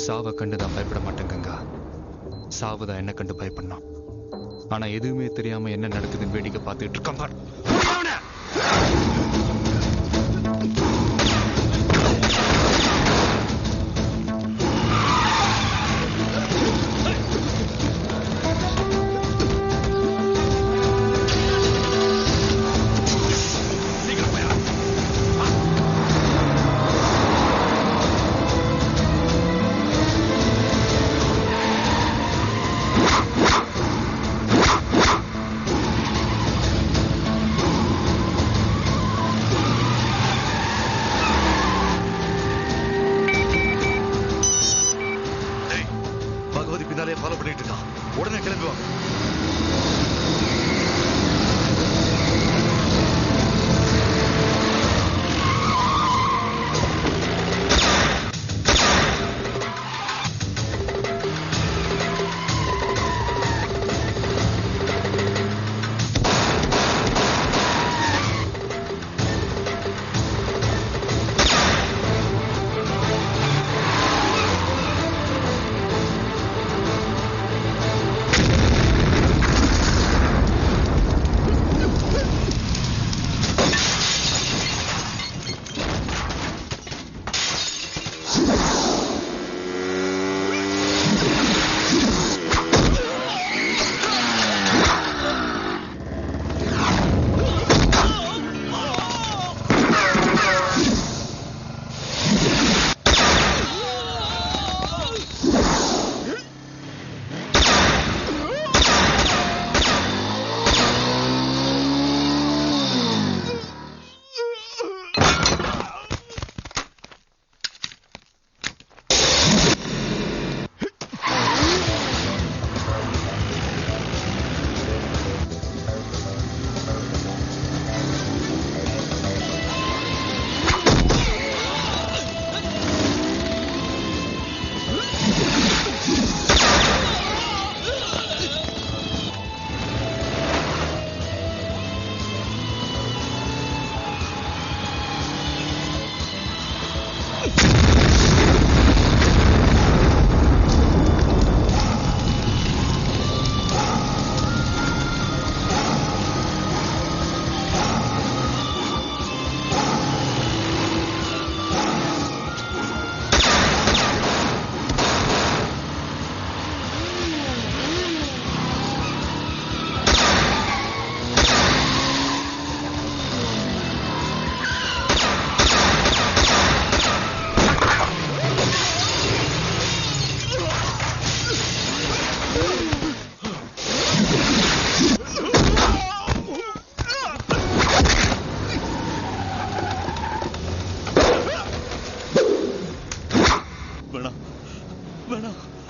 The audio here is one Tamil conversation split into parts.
சாவை கண்டு நான் பயப்பட மாட்டேன் கங்கா. சாவுதான் என்ன கண்டு பயப்படணும். ஆனா எதுவுமே தெரியாம என்ன நடக்குதுன்னு வேடிக்கை பார்த்துட்டு இருக்கான் பார்.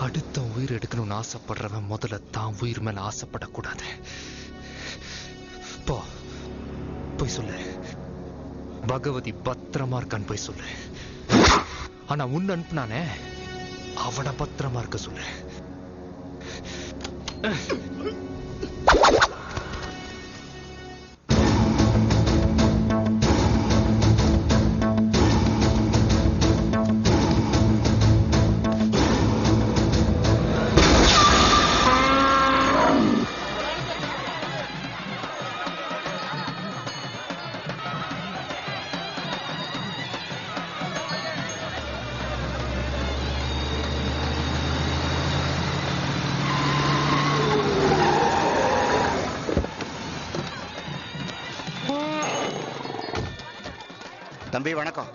அடுத்த உயிர் எடுக்கணும்னு ஆசைப்படுறவன் முதல்ல தான் உயிர் மேல ஆசைப்படக்கூடாது. போய் சொல்லு, பகவதி பத்திரமா இருக்கான்னு போய் சொல்லு. ஆனா உன்னை அனுப்புனானே அவனை பத்திரமா இருக்க சொல்லு. தம்பி வணக்கம்.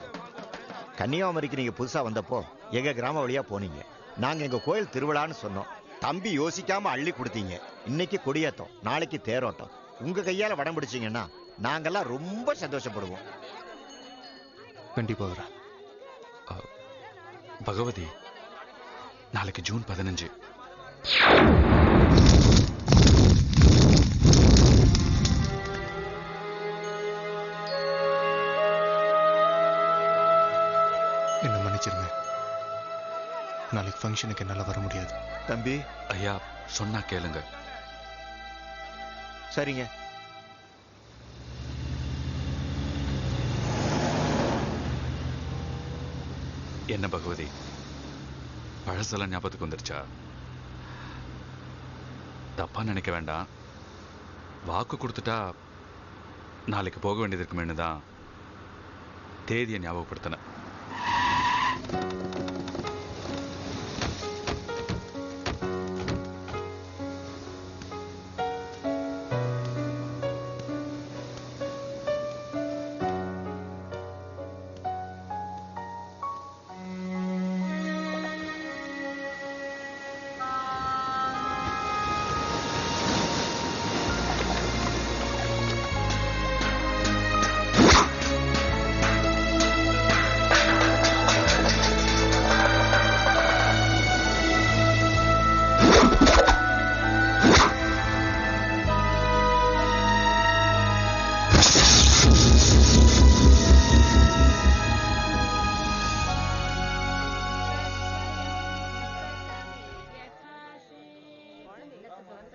கன்னியாகுமரிக்கு நீங்க புதுசா வந்தப்போ எங்க கிராம வழியா போனீங்க. நாங்க எங்க கோயில் திருவிழான்னு சொன்னோம். தம்பி யோசிக்காம அள்ளி கொடுத்தீங்க. இன்னைக்கு கொடியேத்தம், நாளைக்கு தேரோட்டம். உங்க கையால வடம் பிடிச்சீங்கன்னா நாங்கெல்லாம் ரொம்ப சந்தோஷப்படுவோம். கண்டிப்பா வர. பகவதி, நாளைக்கு ஜூன் 15. என்ன மன்னிச்சிருங்க, நாளைக்கு ஃபங்க்ஷனுக்கு என்னால வர முடியாது. தம்பி ஐயா சொன்னா கேளுங்க. சரிங்க. என்ன பகவதி, பழசெல்லாம் ஞாபகத்துக்கு வந்துருச்சா? தப்பா நினைக்க வேண்டாம். வாக்கு கொடுத்துட்டா நாளைக்கு போக வேண்டியது இருக்குமேனு தான் தேதியை ஞாபகப்படுத்தினேன்.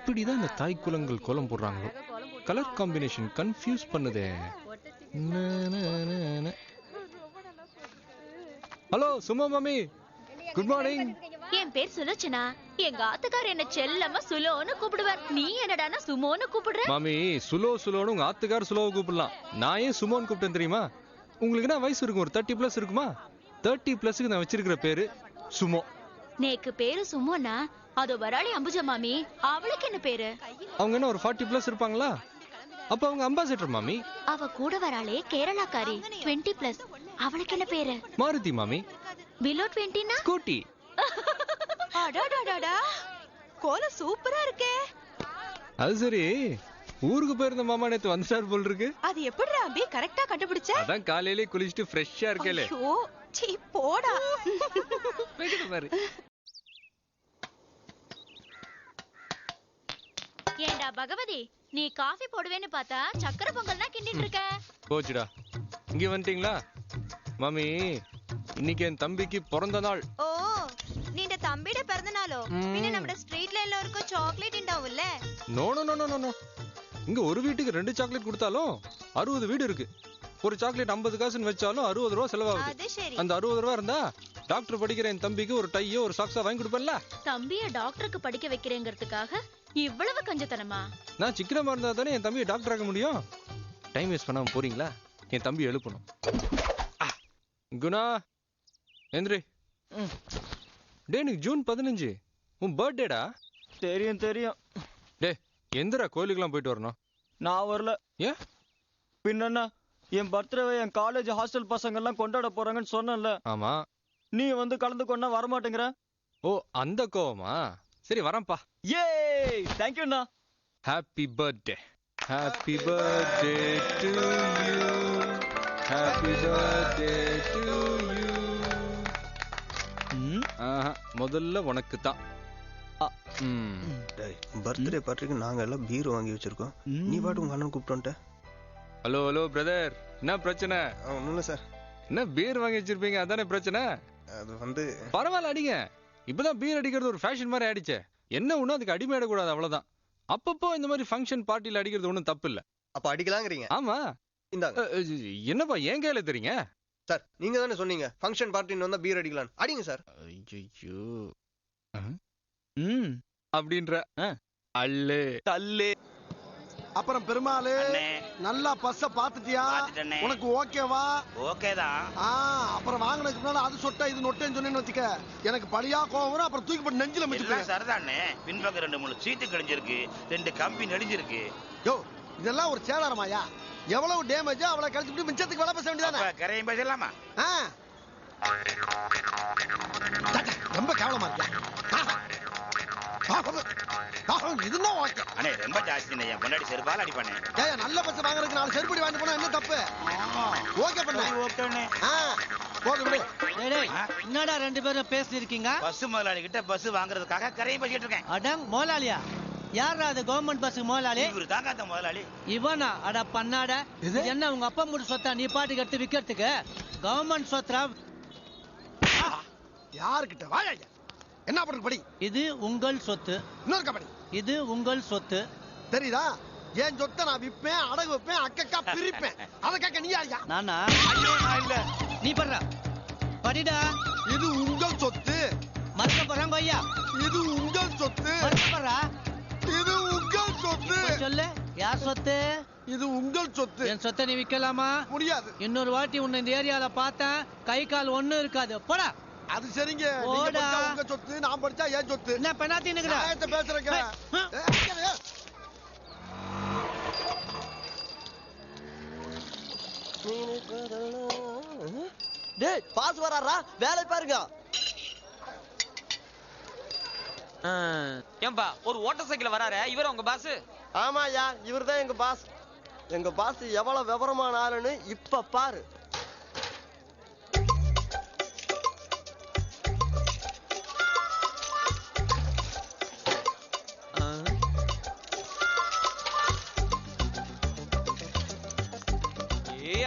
இப்படிதான் இந்த தாய் குலங்கள் கோலம் போடுறாங்களோ. கலர் காம்பினேஷன் கன்ஃபியூஸ் பண்ணுதே. ஹலோ சும்மா மாமி, குட் மார்னிங். என் பேர் சுலோச்சனா. எங்க ஆத்துக்கார் என்ன செல்லமா சுலோன்னு கூப்பிடுவார். நீ என்னடானா சுமோன்னு கூப்பிடுற? மாமி, சுலோன்னு உங்க ஆத்துக்கார் சுலோவை கூப்பிடலாம். நான் ஏன் சுமோன்னு கூப்பிட்டேன் தெரியுமா? உங்களுக்கு என்ன வயசு இருக்கும்? ஒரு 30+ இருக்குமா? 30+க்கு நான் வச்சிருக்கிற பேரு சுமோ. நேக்கு பேரு சுமோனா? அது வராளி அம்புஜா மாமி, அவளுக்கு என்ன பேரு? அவங்க என்ன ஒரு 40+ இருப்பாங்களா? அப்ப அவங்க அம்பாசிடர் மாமி. அவ கூட வராளே கேரளாக்காரி 20+, அவளுக்கு என்ன பேரு? மாருதி மாமி. பிலோ 20னா ஸ்கூட்டி. அடாடாடாடா, கோலம் சூப்பரா இருக்கே. அது சரி, ஊருக்கு போயிருந்த மாமா நேத்து வந்துட்டார் போல் இருக்கு. அது எப்படிடா அபி கரெக்ட்டா கண்டுபிடிச்ச? அதான் காலையிலே குளிச்சிட்டு ஃப்ரெஷ்ஷா இருக்கேல. ஐயோ சீ போடா. பாரு. ஏண்டா பகவதி, நீ காஃபி போடுவேன்னு பார்த்தா சக்கரை பொங்கல் தான் கிண்டிட்டு இருக்க. போச்சுடா. இங்க வந்துட்டீங்களா மாமி? இன்னைக்கு என் தம்பிக்கு பிறந்த நாள். ഓ നിന്റെ തമ്പിയുടെ പിറന്നാളോ? പിന്നെ നമ്മുടെ സ്ട്രീറ്റിൽ എല്ലാവർക്കും ചോക്ലേറ്റ് ഉണ്ടാവുമല്ലേ? No no no no no. இங்க ஒரு வீட்டுக்கு 2 சாக்லேட் கொடுத்தாலும் 60 வீடு இருக்கு. ஒரு சாக்லேட் 50 காசுன்னு வச்சாலும் 60 ரூபா செலவாகுது. அது சரி. அந்த 60 ரூபா இருந்தா டாக்டர் படிக்கிற என் தம்பிக்கு ஒரு டையோ ஒரு சாக்ஸா வாங்கி கொடுப்பேன்ல. தம்பிய டாக்டருக்கு படிக்க வைக்கிறேங்கிறதுக்காக இவ்வளவு கஞ்சத்தனமா? நான் சிக்கனமா இருந்தா தானே என் தம்பியை டாக்டர் ஆக முடியும். டைம் வேஸ்ட் பண்ணாம போறீங்களா? என் தம்பி எழுப்பணும். குணா எந்திரி. டே, எனக்கு ஜூன் 15 உன் பர்த்டேடா. தெரியும் தெரியும். டே எந்திரா, கோயிலுக்குலாம் போயிட்டு வரணும். நான் வரல. ஏன்? பின்ன என் பர்த்டேவை என் காலேஜ் ஹாஸ்டல் பசங்க எல்லாம் கொண்டாட போறாங்கன்னு சொன்னேன்ல. ஆமா. நீ வந்து கலந்து கொண்டா வரமாட்டேங்கிற. ஓ அந்த கோவமா? சரி வரேன்ப்பா. ஏய் தேங்க்யூண்ணா. Happy birthday. Happy birthday to you. Happy birthday to you. முதல்ல உனக்கு தான். பர்த்டே பார்ட்டிக்கு நாங்க எல்லாம் பீர் வாங்கி வச்சிருக்கோம். நீ பாட்டு உங்க அண்ணன் கூப்பிட்டு. ஹலோ ஹலோ பிரதர், என்ன பிரச்சனை? ஒன்றும் இல்லை சார். என்ன பீர் வாங்கி வச்சிருப்பீங்க, அதானே பிரச்சனை? அது வந்து பரவாயில்ல அடிங்க. இப்பதான் பீர் அடிக்கிறது ஒரு ஃபேஷன் மாதிரி ஆயிடுச்சே. என்ன ஒண்ணு அதுக்கு அடிமையிடக்கூடாது, அவ்வளவுதான். அப்பப்போ இந்த மாதிரி ஃபங்க்ஷன் பார்ட்டில அடிக்கிறது ஒன்றும் தப்பு இல்லை. அப்ப அடிக்கலாங்கிறீங்க? ஆமா. இந்தாங்க. என்னப்பா என் கையில தெரியுங்க சார்? நீங்க தானே சொன்னீங்க ஃபங்க்ஷன் பார்ட்டின்னு வந்தா பீர் அடிக்கலாம். அடிங்க சார். ஐயோ அப்படின்ற அல்லே தள்ளே. அப்புறம் பெருமாளு நல்லா பஸ்ஸ பாத்துட்டியா? உனக்கு ஓகேவா? ஓகேதான். அப்புறம் வாங்கினதுக்கு முன்னால அது சொட்டா இது நொட்டேன்னு சொன்னேன்னு வச்சுக்க, எனக்கு பழியா கோவம் வரும். அப்புறம் தூக்கி போட்டு நெஞ்சில மிச்சிருக்கேன். சரிதானே, பின்பக்கம் 2-3 சீட்டு கிழிஞ்சிருக்கு, 2 கம்பி நெடிஞ்சிருக்கு. யோ இதெல்லாம் ஒரு சேதாரமாயா? எவ்வளவு டேமேஜ் அவளை கழிச்சுட்டு மிச்சத்துக்கு வேலை பேச வேண்டியதானே? கரையும் பேசலாமா? ரொம்ப கேவலமா இருக்கியா? இதுன்னா ஓகே. அண்ணே ரொம்ப ஜாஸ்தி. என் பொண்டாடி செருப்பால அடிப்பானே. ஏய் நல்ல பஸ் வாங்குறதுக்கு 4 செருப்படி வாங்கி போனா என்ன தப்பு? ஓகே பண்ணு. ஓகேண்ணே. போடு விடு. டேய் என்னடா ரெண்டு பேரும் பேசி இருக்கீங்க? பஸ் முதலாளி கிட்ட பஸ் வாங்குறதுக்காக கரையும் பேசிட்டு இருக்கேன். அடங் முதலாளியா? யாரா அது கவர்மெண்ட் பஸ் முதலாளி? இவரு தாங்க அந்த முதலாளி. இவனா? அட பண்ணாட. இது என்ன உங்க அப்பா மூடு சொத்தா நீ பாட்டுக்கு எடுத்து விக்கிறதுக்கு? கவர்மெண்ட் சொத்தா? யாருக்கிட்ட வாயா? என்ன பண்றது படி? இது உங்கள் சொத்து. இன்னொரு கபடி. இது உங்கள் சொத்து. தெரியுதா? ஏன் சொத்தை நான் விப்பேன், அடகு வைப்பேன், அக்கக்கா பிரிப்பேன். அத கேட்க நீ யாரியா? நானா? ஐயோ நான் இல்ல. நீ பண்ற படிடா. இது உங்கள் சொத்து. மறக்க யார் சொத்து? இது உங்கள் சொத்து. என் சொத்தை நீ விக்கலாமா? முடியாது. இன்னொரு வாட்டி உன்னை இந்த ஏரியால பார்த்தேன், கை கால் ஒண்ணும் இருக்காது. போடா. அது சரிங்க. நீங்க படிச்சா உங்க சொத்து, நான் படிச்சா ஏன் சொத்து. என்ன பெனாத்தி நிக்குற? நான் பேசுறேங்க. டேய் பாஸ் வராரா, வேலை பாருங்க. ஏம்பா ஒரு ஓட்டர் சைக்கிள் வராரு, இவர் உங்க பாஸ்? ஆமாயா, இவர்தான் எங்க பாஸ். எங்க பாஸ் எவ்வளவு விவரமான ஆளுன்னு இப்ப பாரு.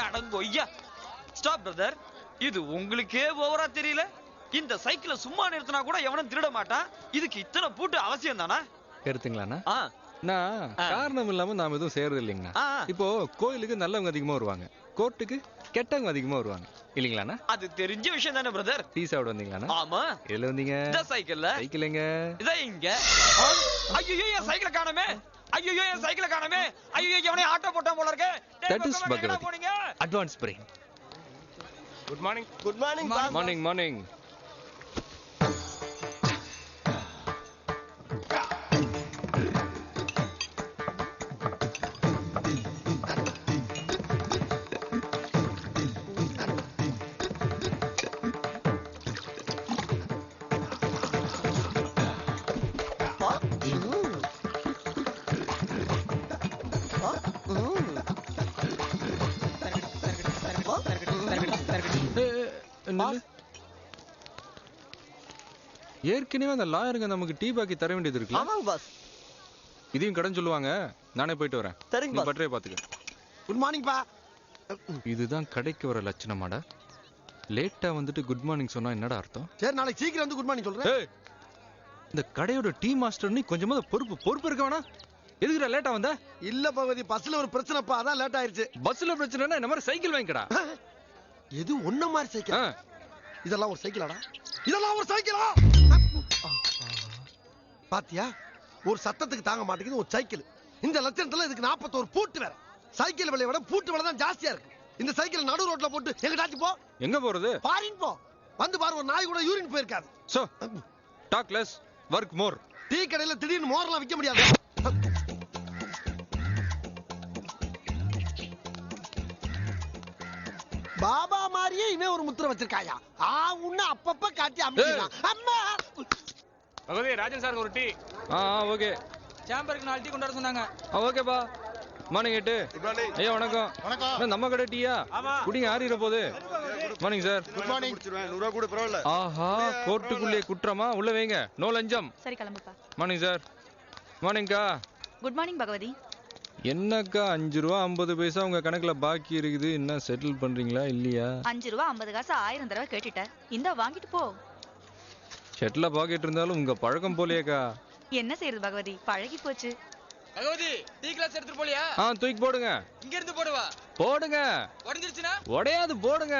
அடங்கொய்யா. ஸ்டாப் பிரதர், இது உங்களுக்கே ஓவரா தெரியல? இந்த சைக்கிளை சும்மா நிறுத்தினா கூட எவனும் திருட மாட்டான், இதுக்கு இத்தனை பூட்டு அவசியம் தானா? எடுத்துங்களாண்ணா? நான் காரணம் இல்லாம நாம எதுவும் செய்யறது இல்லைங்கண்ணா. இப்போ கோயிலுக்கு நல்லவங்க அதிகமா வருவாங்க, கோர்ட்டுக்கு கெட்டவங்க அதிகமா வருவாங்க இல்லீங்களாண்ணா? அது தெரிஞ்ச விஷயம் தானே பிரதர். டீ சாப்பிட வந்தீங்களாண்ணா? ஆமா. எதுல வந்தீங்க? இந்த சைக்கிள்ல. சைக்கிள் எங்க? இதோ இங்க. ஐயோ என் சைக்கிளை காணோமே, ஐயோ என் சைக்கிளை காணோமே, ஐயோ எவனே ஆட்டோ போட்டான் போல இருக்கு. That is Bhagavathi. Advance brain. Good morning. Good morning. Morning, morning. ஏற்கனவே அந்த லாயருங்க நமக்கு டீ பாக்கி தர வேண்டியது இருக்கு. ஆமாங்க பாஸ். இதையும் கடன் சொல்லுவாங்க, நானே போயிட்டு வரேன். சரிங்க நீ பட்டறைய பாத்துக்க. குட் மார்னிங் பா. இதுதான் கடைக்கு வர லட்சணமாடா? லேட்டா வந்துட்டு குட் மார்னிங் சொன்னா என்னடா அர்த்தம்? சரி நாளைக்கு சீக்கிரம் வந்து குட் மார்னிங் சொல்றேன். இந்த கடையோட டீ மாஸ்டர் நீ கொஞ்சமா பொறுப்பு இருக்க வேணா? எதுக்குடா லேட்டா வந்த? இல்ல பகவதி, பஸ்ல ஒரு பிரச்சனைப்பா, அதான் லேட் ஆயிருச்சு. பஸ்ல பிரச்சனைனா இந்த மாதிரி சைக்கிள் வாங்கிக்கடா. எது ஒண்ணு மாதிரி சைக்கிள்? இதெல்லாம் ஒரு சைக்கிளாடா? இதெல்லாம் ஒரு சைக்கிளா? பாத்தியா, ஒரு சத்தத்துக்கு தாங்க மாட்டேங்குது ஒரு சைக்கிள். இந்த லட்சணத்துல இதுக்கு 41 பூட்டு வேற. சைக்கிள் விலையை விட பூட்டு விலை தான் ஜாஸ்தியா இருக்கு. இந்த சைக்கிள் நடு ரோட்ல போட்டு எங்கடாச்சும் போ. எங்க போறது? ஃபாரின் போ. வந்து பாரு, ஒரு நாய் கூட யூரின் போயிருக்காது. So talk less, work more. Tea கடையில திடீர்னு மோர்லாம் விற்க முடியாது. பாபா மாதிரியே இவன் ஒரு முத்திரை வச்சிருக்காயா? உன்ன அப்பப்ப காட்டி அமிச்சிடலாம். அம்மா பகவதி, ராஜன் சார் ஒரு டீ. ஓகே. சேம்பருக்கு 4 டீ கொண்டு வர சொன்னாங்க. ஓகேப்பா. மார்னிங் 8. ஐயா வணக்கம். வணக்கம். நம்ம கடை டீயா? குடிங்க, ஆறிற போகுது. Morning sir. Good morning. 100 ரூபாய் கூட பரவாயில்ல. ஆஹா, கோர்ட்டுக்குள்ளே குற்றமா? உள்ள வைங்க, நோ லஞ்சம். சரி கிளம்புப்பா. Morning sir. மார்னிங்க்கா. Good morning Bhagavathi. என்னக்கா 5 ரூபா 50 பைசா உங்க கணக்குல பாக்கி இருக்குது, என்ன செட்டில் பண்றீங்களா இல்லையா? 5 ரூபா 50 காசு 1000 தடவை கேட்டுட்ட, இந்த வாங்கிட்டு போ. செட்ல பாக்கெட் இருந்தாலும் உங்க பழக்கம் போலியேக்கா. என்ன செய்யறது பகவதி, பழகி போச்சு. பகவதி, டீ கிளாஸ் எடுத்துட்டு போலியா? தூக்கி போடுங்க. இங்க இருந்து போடுவா. போடுங்க. உடைஞ்சிருச்சுனா? உடையாது, போடுங்க.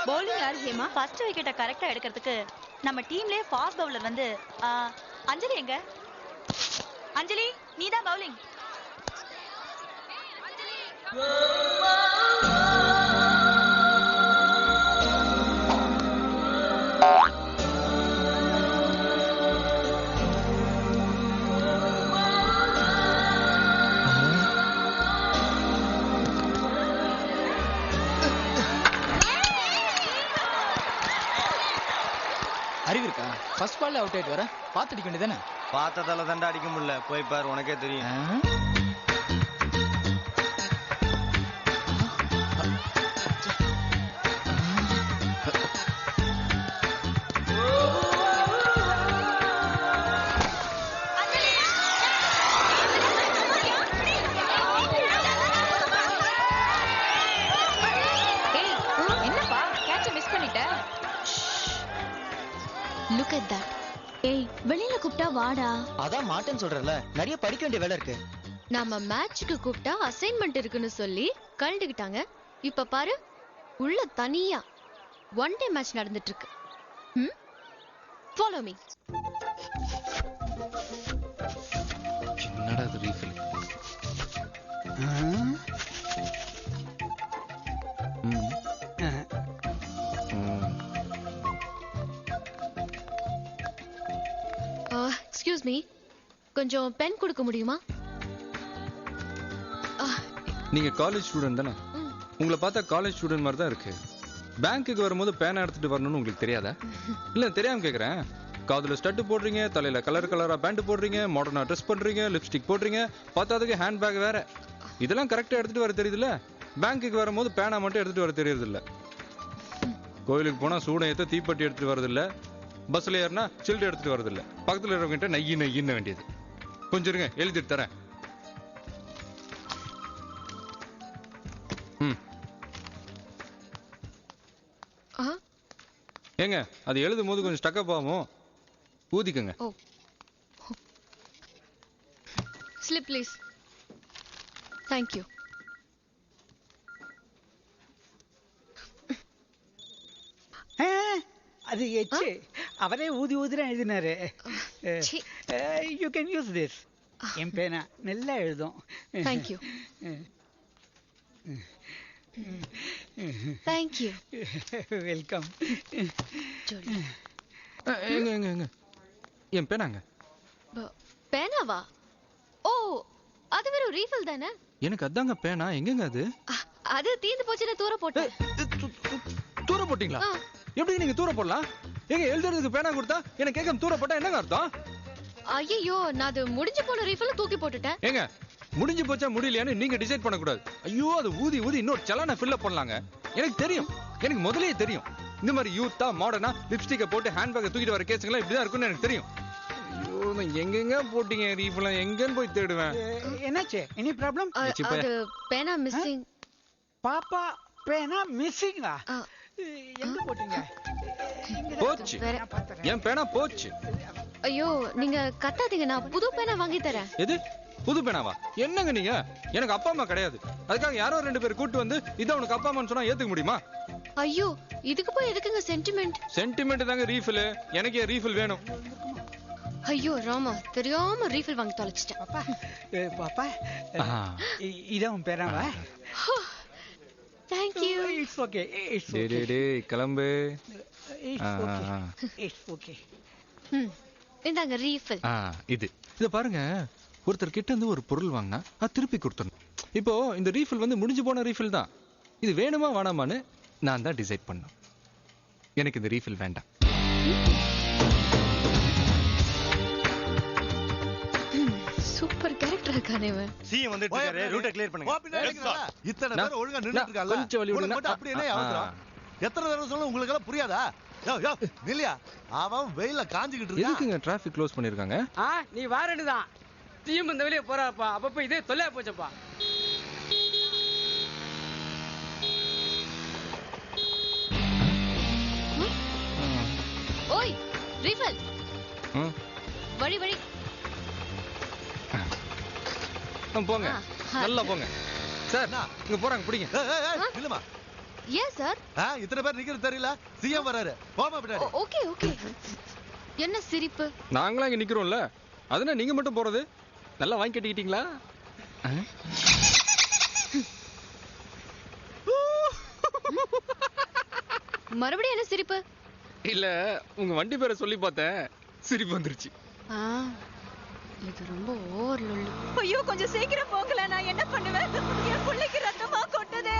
பவுலிங் யார் ஹேமா? ஃபர்ஸ்ட் விக்கெட்டை கரெக்டா எடுக்கிறதுக்கு நம்ம டீம்லயே ஃபாஸ்ட் பவுலர் வந்து அஞ்சலி எங்க? அஞ்சலி, நீதான் பவுலிங். அறிவு இருக்கா? ஃபர்ஸ்ட் பால்ல அவுட் ஆயிட்டு வர பாத்து அடிக்க வேண்டியதானே? பார்த்ததால தாண்டா அடிக்க முடியல, போய் பாரு, உனக்கே தெரியும். என்னப்பா கேட்ச மிஸ் பண்ணிட்ட? Look at that. ஏய், வெளியில கூப்பிட்டா வாடா. அதான் மாட்டேன்னு சொல்றல, நிறைய படிக்க வேண்டிய வேலை இருக்கு. நாம மேட்ச்க்கு கூப்பிட்டா அசைன்மெண்ட் இருக்குன்னு சொல்லி கழண்டுக்கிட்டாங்க. இப்ப பாரு, உள்ள தனியா ஒன் டே மேட்ச் நடந்துட்டு இருக்கு. Follow me. என்னடா இது ரீஃபில்? எக்ஸ்கியூஸ் மீ, கொஞ்சம் பென் கொடுக்க முடியுமா? நீங்க காலேஜ் ஸ்டூடெண்ட் தானே? உங்களை பார்த்தா காலேஜ் ஸ்டூடெண்ட் மாதிரி தான் இருக்கு. பேங்க்குக்கு வரும்போது பேனா எடுத்துட்டு வரணும்னு உங்களுக்கு தெரியாதா? இல்ல தெரியாம கேக்குறேன். காதுல ஸ்டட் போடுறீங்க, தலையில கலர் கலரா பேண்ட் போடுறீங்க, மாடர்னா ட்ரெஸ் பண்றீங்க, லிப்ஸ்டிக் போடுறீங்க, பார்த்ததுக்கு ஹேண்ட் பேக் வேற. இதெல்லாம் கரெக்டா எடுத்துட்டு வர தெரியுதுல்ல? பேங்க்குக்கு வரும்போது பேனா மட்டும் எடுத்துட்டு வர தெரியுது இல்ல. கோயிலுக்கு போனா சூடம் ஏத்த தீப்பெட்டி எடுத்துட்டு வரது இல்ல. பஸ்ல ஏறினா சில்டு எடுத்துட்டு வரது இல்ல. பக்கத்துல இருக்கிறவங்கிட்ட நையி நையின்னு வேண்டியது. கொஞ்சம் இருங்க, எழுதிட்டு தரேன். ஏங்க அது எழுதும் போது கொஞ்சம் ஸ்டக்கப் ஆகும், ஊதிக்கங்க. Slip please. Thank you. அது எச்சு அவரே ஊதி ஊதிரம் எழுதினாரு. You can use this. என் பேனா நல்லா எழுதும். Thank you. Thank you. Welcome. எங்க எங்க எங்க என் பேனாங்க? பேனாவா? ஓ, அது வெறும் ரீஃபில் தானே? எனக்கு அதாங்க பேனா. எங்கங்க அது? அது தீந்து போச்சுன்னு தூர போட்டேன். தூர போட்டீங்களா? எப்படி நீங்க தூர போடலாம்? எங்க எழுதுறதுக்கு பேனா கொடுத்தா எனக்கு கேட்க தூர போட்டா என்னங்க அர்த்தம்? ஐயோ, நான் அது முடிஞ்சு போன ரீஃபில் தூக்கி போட்டுட்டேன். ஏங்க முடிஞ்சு போச்சா முடியலையான்னு நீங்க டிசைட் பண்ணக்கூடாது. ஐயோ, அது ஊதி ஊதி இன்னொரு சலான ஃபில் அப் பண்ணலாங்க. எனக்கு தெரியும், எனக்கு முதல்லயே தெரியும். இந்த மாதிரி யூத்தா மாடர்னா லிப்ஸ்டிக்கை போட்டு ஹேண்ட் பேக்கை தூக்கிட்டு வர கேஸுங்களா இப்படிதான் இருக்கும்னு எனக்கு தெரியும். ஐயோ, நான் எங்கெங்க போட்டீங்க ரீஃபில்? எங்கன்னு போய் தேடுவேன்? என்னாச்சு? Any problem? அது பேனா மிஸ்ஸிங். பாப்பா பேனா மிஸ்ஸிங்கா? எங்க போட்டீங்க? போச்சு, என் பேனா போச்சு. ஐயோ, நீங்க கத்தாதீங்க, நான் புது பேனா வாங்கி தரேன். எது புது பேனாவா? என்னங்க நீங்க? எனக்கு அப்பா அம்மா கிடையாது. அதுக்காக யாரோ 2 பேர் கூட்டு வந்து இத உனக்கு அப்பா அம்மான்னு சொன்னா ஏத்துக்க முடியுமா? ஐயோ, இதுக்கு போய் எதுக்குங்க சென்டிமெண்ட்? சென்டிமெண்ட் தாங்க ரீஃபில். எனக்கு ஏன் ரீஃபில் வேணும்? ஐயோ ராமா, தெரியாம ரீஃபில் வாங்கி தொலைச்சிட்டேன். பாப்பா பாப்பா இதான் பேனாவா? Thank you. It's okay. It's okay. டேய் கிளம்பு. It's okay. இந்தாங்க ரீஃபில். இத பாருங்க, ஒருத்தர் கிட்ட இருந்து ஒரு பொருள் வாங்கினா அது திருப்பி கொடுத்துடணும். இப்போ இந்த ரீஃபில் வந்து முடிஞ்சு போன ரீஃபில் தான். இது வேணுமா வேணாமான்னு நான் தான் டிசைட் பண்ணேன். எனக்கு இந்த ரீஃபில் வேண்டாம். சூப்பர் கேரக்டர் இருக்கானே இவன். சிஎம் வந்துட்டு இருக்காரு, ரூட்ட கிளியர் பண்ணுங்க. இத்தனை பேர் ஒழுங்கா நின்னுட்டு இருக்காங்க. கொஞ்சம் வழி விடுங்க. மட்டும் அப்படியே என்ன அவசரம்? எத்தனை தடவை சொல்ல உங்களுக்கு எல்லாம் புரியாதா? யோ யோ நில்லியா, அவன் வெயில்ல காஞ்சிக்கிட்டு இருக்கான். எதுக்குங்க டிராஃபிக் க்ளோஸ் பண்ணிருக்காங்க? நீ வாரண்டுதான். சிஎம் இந்த வெளியே போறாப்பா, அப்பப்ப இதே தொல்லையா போச்சப்பா. ஓய் ரீஃபில். வழி வழி. போங்க, நல்லா போங்க. சார் இங்க போறாங்க, பிடிங்க. இல்லமா ஏன் சார்? இத்தனை பேர் நிக்கிறது தெரியல, சிஎம் வராரு. போமா பின்னாடி. Okay okay. என்ன சிரிப்பு? நாங்களா இங்க நிக்கிறோம்ல, அதனால நீங்க மட்டும் போறது. நல்லா வாங்கி கட்டிக்கிட்டீங்களா? மறுபடியும் என்ன சிரிப்பு? இல்ல, உங்க வண்டி பேரை சொல்லி பார்த்தேன், சிரிப்பு வந்துருச்சு. இது ரொம்ப ஓவர் லொல்லு. ஐயோ, கொஞ்சம் சீக்கிரம் போகல, நான் என்ன பண்ணுவேன்? என் பிள்ளைக்கு ரத்தமா கொட்டதே.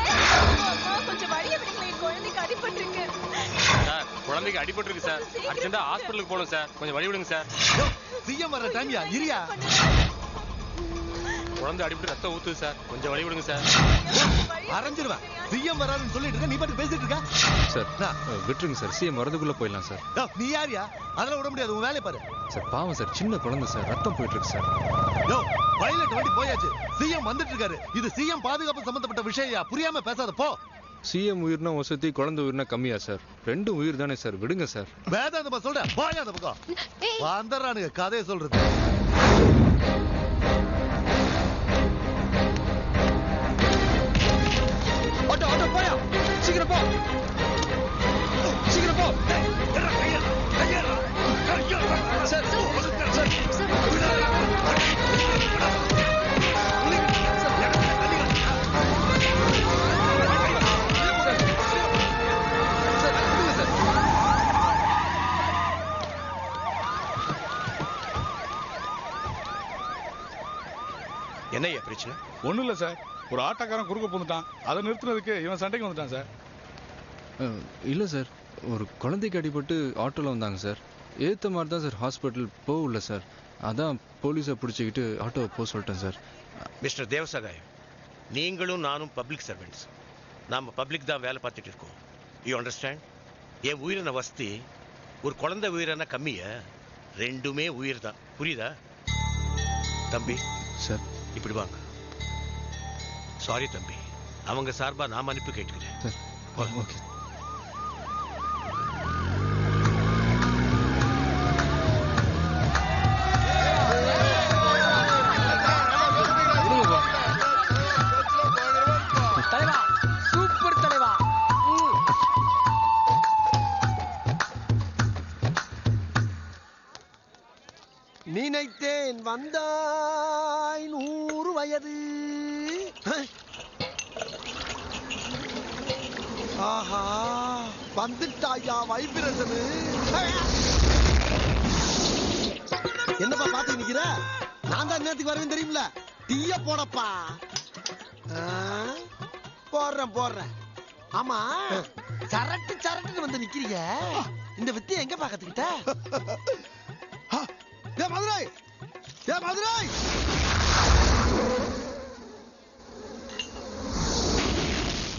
கொஞ்சம் வழிய விடுங்க, என் குழந்தைக்கு அடிபட்டிருக்கு. சார், குழந்தைக்கு அடிபட்டிருக்கு சார். அர்ஜென்ட்டா ஹாஸ்பிடலுக்கு போகணும் சார். கொஞ்சம் வழி விடுங்க சார். சிஎம் வர டைம்யா, இரியா. குழந்தை அடிபட்டு ரத்தம் ஊத்துது சார். கொஞ்சம் வழி விடுங்க சார். அரைஞ்சிருவேன். சிஎம் வராருன்னு சொல்லிட்டு இருக்க, நீ பாட்டு பேசிட்டு இருக்க. சார் விட்டுருங்க சார், சிஎம் வரதுக்குள்ள போயிடலாம் சார். நீ யாரியா? அதெல்லாம் விட முடியாது, உன் வேலையை பாரு. சார் பாவம் சார், சின்ன குழந்தை சார், ரத்தம் போயிட்டு இருக்கு சார். யோ, பைலட் வண்டி போயாச்சு, சிஎம் வந்துட்டு இருக்காரு. இது சிஎம் பாதுகாப்பு சம்பந்தப்பட்ட விஷயம், புரியாம பேசாத போ. சிஎம் உயிர்னா வசதி, குழந்தை உயிர்னா கம்மியா சார்? 2 உயிர் தானே சார், விடுங்க சார். வேதாந்தமா சொல்ற, போயா அந்த பக்கம். வந்துடுறானுங்க கதையை சொல்றது. ஆட்டோ ஆட்டோ போயா, சீக்கிரம் போ, சீக்கிரம் போ. பிரச்சனை? ஒண்ணும் இல்ல சார், ஒரு ஆட்டோக்காரன் குறுக்க போந்துட்டான். அதை நிறுத்துறதுக்கு இவன் சண்டைக்கு வந்துட்டான் சார். இல்லை சார், ஒரு குழந்தைக்கு அடிபட்டு ஆட்டோவில் வந்தாங்க சார். ஏற்ற மாதிரி தான் சார் ஹாஸ்பிட்டல் போகல சார். அதான் போலீஸை பிடிச்சிக்கிட்டு ஆட்டோவை போக சொல்லிட்டேன் சார். மிஸ்டர் தேவசகாயம், நீங்களும் நானும் பப்ளிக் சர்வெண்ட்ஸ். நாம பப்ளிக் தான் வேலை பார்த்துட்டு இருக்கோம். You understand? என் உயிரின வசதி ஒரு குழந்தை உயிரின கம்மிய, ரெண்டுமே உயிர் தான். புரியுதா தம்பி? சார் இப்படி வாங்க. சாரி தம்பி, அவங்க சார்பா நான் மன்னிப்பு கேட்டுக்கிறேன். Sir okay. தலைவா, சூப்பர் தலைவா. நினைத்தேன் வந்தாய் 100 வயது. ஆஹா, வந்துட்டாயா வைப்ரேஷன். என்னப்பா பாத்து நிக்கிற? நான் தான் நேரத்துக்கு வருவேன் தெரியுமில. டீய போடப்பா. போடுறேன். ஆமா, சரட்டுன்னு வந்து நிக்கிறீங்க. இந்த வித்தியை எங்க பாக்கத்துக்கிட்ட? மதுரை,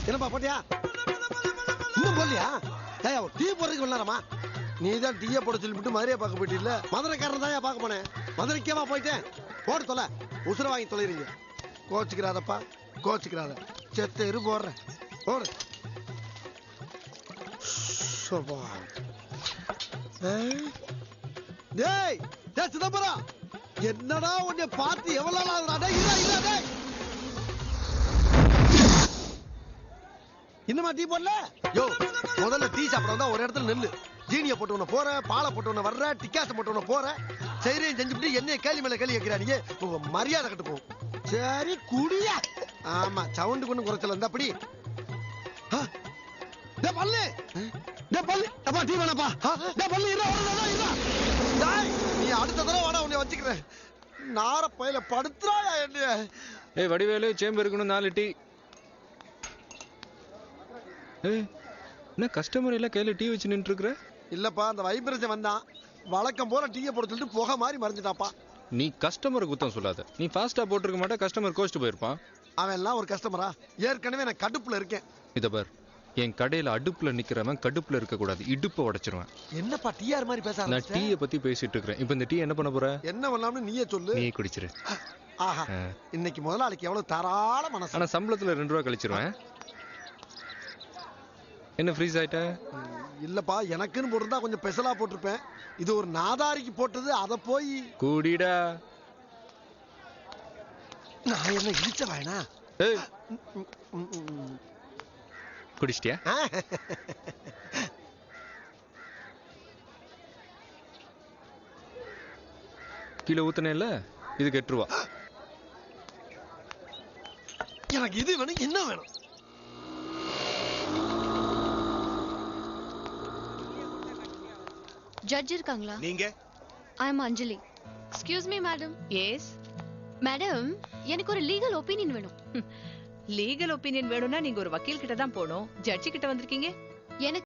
என்னப்பா போட்டியா? இன்னும் போடலையா? டீ போடுறதுக்கு விளாடமா? நீ தான் டீயை போட சொல்லிவிட்டு மதுரையை பார்க்க போயிட்டு இல்ல. மதுரைக்காரன் தான் பார்க்க போனேன். மதுரைக்கேவா போயிட்டேன். போடு தொலை, உசுர வாங்கி தொலைறீங்க. கோச்சுக்கிறாதப்பா, கோச்சுக்கிறாத. செத்த இரு போடுறேன். போடு. டேய் சிதம்பரம், என்னடா உன்னை பார்த்து எவ்வளவு நாள்? இன்னுமா டீ போடல? யோ, முதல்ல டீ சாப்பிட வந்தா ஒரு இடத்துல நெல்லு. ஜீனிய போட்டு உன்ன போற, பாலை போட்டு உன்ன வர்ற, டிக்காச போட்டு உன்ன போற. செய்யறையும் செஞ்சுட்டு என்ன கேள்வி மேல கேள்வி கேட்கிறாங்க. மரியாதை கட்டு போகும். சரி குடியா. ஆமா, சவுண்டு கொண்டு குறைச்சல இருந்தா அப்படி. பல்லு அப்பா, டீ வேணப்பா. பல்லு நீ அடுத்த தடவை வாடா, உன்னை வச்சுக்கிறேன். நார பயில படுத்துறாயா என்ன? ஏய் வடிவேலு, சேம்பு இருக்கணும் 4 டீ. என்ன கஸ்டமர் எல்லாம் கையில டீ வச்சு நின்று இருக்கிற? இல்லப்பா, அந்த வைப்ரேஷன் வந்தான். வழக்கம் போல டீயை போட சொல்லிட்டு புகை மாதிரி மறைஞ்சிட்டாப்பா. நீ கஸ்டமரை குத்தம் சொல்லாத. நீ ஃபாஸ்டா போட்டிருக்க மாட்டா, கஸ்டமர் கோச்சிட்டு போயிருப்பான். அவன் எல்லாம் ஒரு கஸ்டமரா? ஏற்கனவே நான் கடுப்புல இருக்கேன். இத பார், என் கடையில அடுப்புல நிக்கிறவன் கடுப்புல இருக்க கூடாது, இடுப்ப உடைச்சிருவேன். என்னப்பா டிஆர் மாதிரி பேச? நான் டீயை பத்தி பேசிட்டு இருக்கிறேன். இப்போ இந்த டீ என்ன பண்ண போற? என்ன பண்ணலாம்னு நீயே சொல்லு. நீ குடிச்சிரு. ஆஹா, இன்னைக்கு முதலாளிக்கு எவ்வளவு தாராள மனசு. ஆனா சம்பளத்துல 2 ரூபா கழிச்சிருவேன். என்ன ஃப்ரீஸ் ஆயிட்ட? இல்லப்பா, எனக்குன்னு போட்டிருந்தா கொஞ்சம் பெசலா போட்டிருப்பேன். இது ஒரு நாதாரிக்கு போட்டது, அத போய் கூடிடா. நான் என்ன இடிச்ச வேணா? குடிச்சிட்டியா? கீழே ஊத்துனே இல்ல, இதுக்கு 8 ரூபா. எனக்கு இது வேணும். என்ன வேணும்? ஜட்ஜ் இருக்காங்களா? நீங்க? I am Anjali. Excuse me madam. Yes madam, எனக்கு ஒரு லீகல் ஒபினியன் வேணும். லீகல் ஒபினியன் வேணும்னா நீங்க ஒரு வக்கீல் கிட்ட தான் போகணும். ஜட்ஜி கிட்ட வந்திருக்கீங்க. எனக்கு